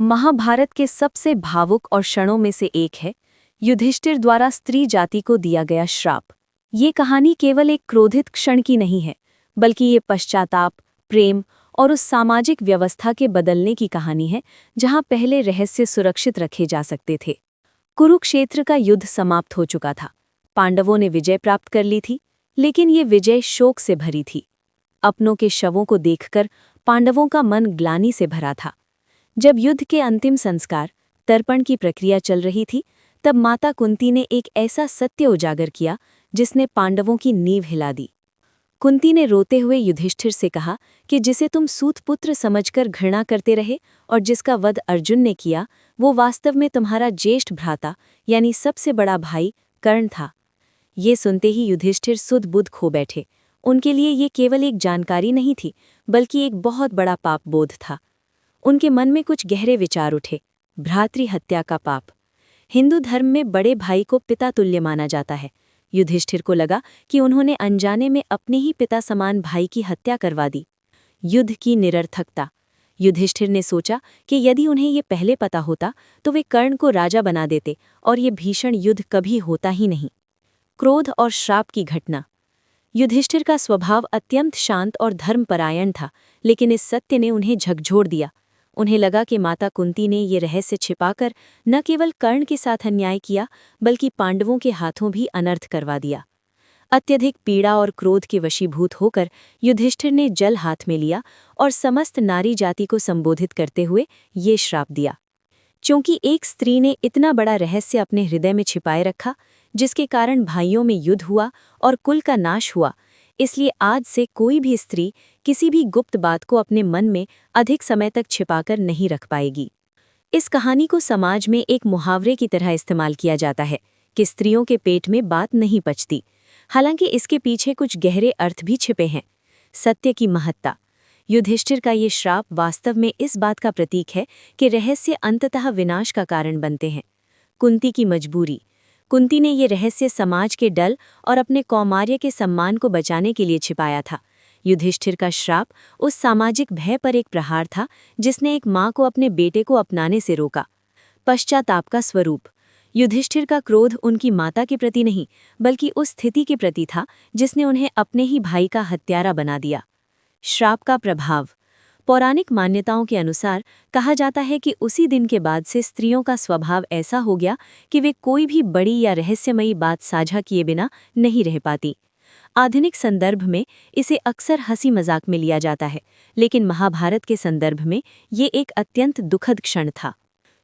महाभारत के सबसे भावुक और क्षणों में से एक है युधिष्ठिर द्वारा स्त्री जाति को दिया गया श्राप। ये कहानी केवल एक क्रोधित क्षण की नहीं है, बल्कि ये पश्चाताप, प्रेम और उस सामाजिक व्यवस्था के बदलने की कहानी है जहां पहले रहस्य सुरक्षित रखे जा सकते थे। कुरुक्षेत्र का युद्ध समाप्त हो चुका था। पांडवों ने विजय प्राप्त कर ली थी, लेकिन ये विजय शोक से भरी थी। अपनों के शवों को देखकर पांडवों का मन ग्लानि से भरा था। जब युद्ध के अंतिम संस्कार, तर्पण की प्रक्रिया चल रही थी, तब माता कुंती ने एक ऐसा सत्य उजागर किया जिसने पांडवों की नींव हिला दी। कुंती ने रोते हुए युधिष्ठिर से कहा कि जिसे तुम सूतपुत्र समझकर घृणा करते रहे और जिसका वध अर्जुन ने किया, वो वास्तव में तुम्हारा ज्येष्ठ भ्राता यानी सबसे बड़ा भाई कर्ण था। ये सुनते ही युधिष्ठिर सुध बुध खो बैठे। उनके लिए ये केवल एक जानकारी नहीं थी, बल्कि एक बहुत बड़ा पाप बोध था। उनके मन में कुछ गहरे विचार उठे। भ्रातृ हत्या का पाप। हिंदू धर्म में बड़े भाई को पिता तुल्य माना जाता है। युधिष्ठिर को लगा कि उन्होंने अनजाने में अपने ही पिता समान भाई की हत्या करवा दी। युद्ध की निरर्थकता। युधिष्ठिर ने सोचा कि यदि उन्हें ये पहले पता होता तो वे कर्ण को राजा बना देते और ये भीषण युद्ध कभी होता ही नहीं। क्रोध और श्राप की घटना। युधिष्ठिर का स्वभाव अत्यंत शांत और धर्मपरायण था, लेकिन इस सत्य ने उन्हें झकझोर दिया। उन्हें लगा कि माता कुंती ने ये रहस्य छिपाकर न केवल कर्ण के साथ अन्याय किया, बल्कि पांडवों के हाथों भी अनर्थ करवा दिया। अत्यधिक पीड़ा और क्रोध के वशीभूत होकर युधिष्ठिर ने जल हाथ में लिया और समस्त नारी जाति को संबोधित करते हुए ये श्राप दिया। क्योंकि एक स्त्री ने इतना बड़ा रहस्य अपने हृदय में छिपाए रखा, जिसके कारण भाइयों में युद्ध हुआ और कुल का नाश हुआ, इसलिए आज से कोई भी स्त्री किसी भी गुप्त बात को अपने मन में अधिक समय तक छिपाकर नहीं रख पाएगी। इस कहानी को समाज में एक मुहावरे की तरह इस्तेमाल किया जाता है कि स्त्रियों के पेट में बात नहीं पचती। हालांकि इसके पीछे कुछ गहरे अर्थ भी छिपे हैं। सत्य की महत्ता। युधिष्ठिर का ये श्राप वास्तव में इस बात का प्रतीक है कि रहस्य अंततः विनाश का कारण बनते हैं। कुंती की मजबूरी। कुंती ने ये रहस्य समाज के डल और अपने कौमार्य के सम्मान को बचाने के लिए छिपाया था। युधिष्ठिर का श्राप उस सामाजिक भय पर एक प्रहार था जिसने एक माँ को अपने बेटे को अपनाने से रोका। पश्चाताप का स्वरूप। युधिष्ठिर का क्रोध उनकी माता के प्रति नहीं, बल्कि उस स्थिति के प्रति था जिसने उन्हें अपने ही भाई का हत्यारा बना दिया। श्राप का प्रभाव। पौराणिक मान्यताओं के अनुसार कहा जाता है कि उसी दिन के बाद से स्त्रियों का स्वभाव ऐसा हो गया कि वे कोई भी बड़ी या रहस्यमयी बात साझा किए बिना नहीं रह पाती। आधुनिक संदर्भ में इसे अक्सर हंसी मजाक में लिया जाता है, लेकिन महाभारत के संदर्भ में ये एक अत्यंत दुखद क्षण था।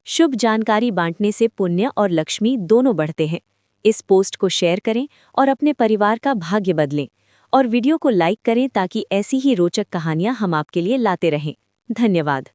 शुभ जानकारी बांटने से पुण्य और लक्ष्मी दोनों बढ़ते हैं। इस पोस्ट को शेयर करें और अपने परिवार का भाग्य बदलें, और वीडियो को लाइक करें ताकि ऐसी ही रोचक कहानियां हम आपके लिए लाते रहें। धन्यवाद।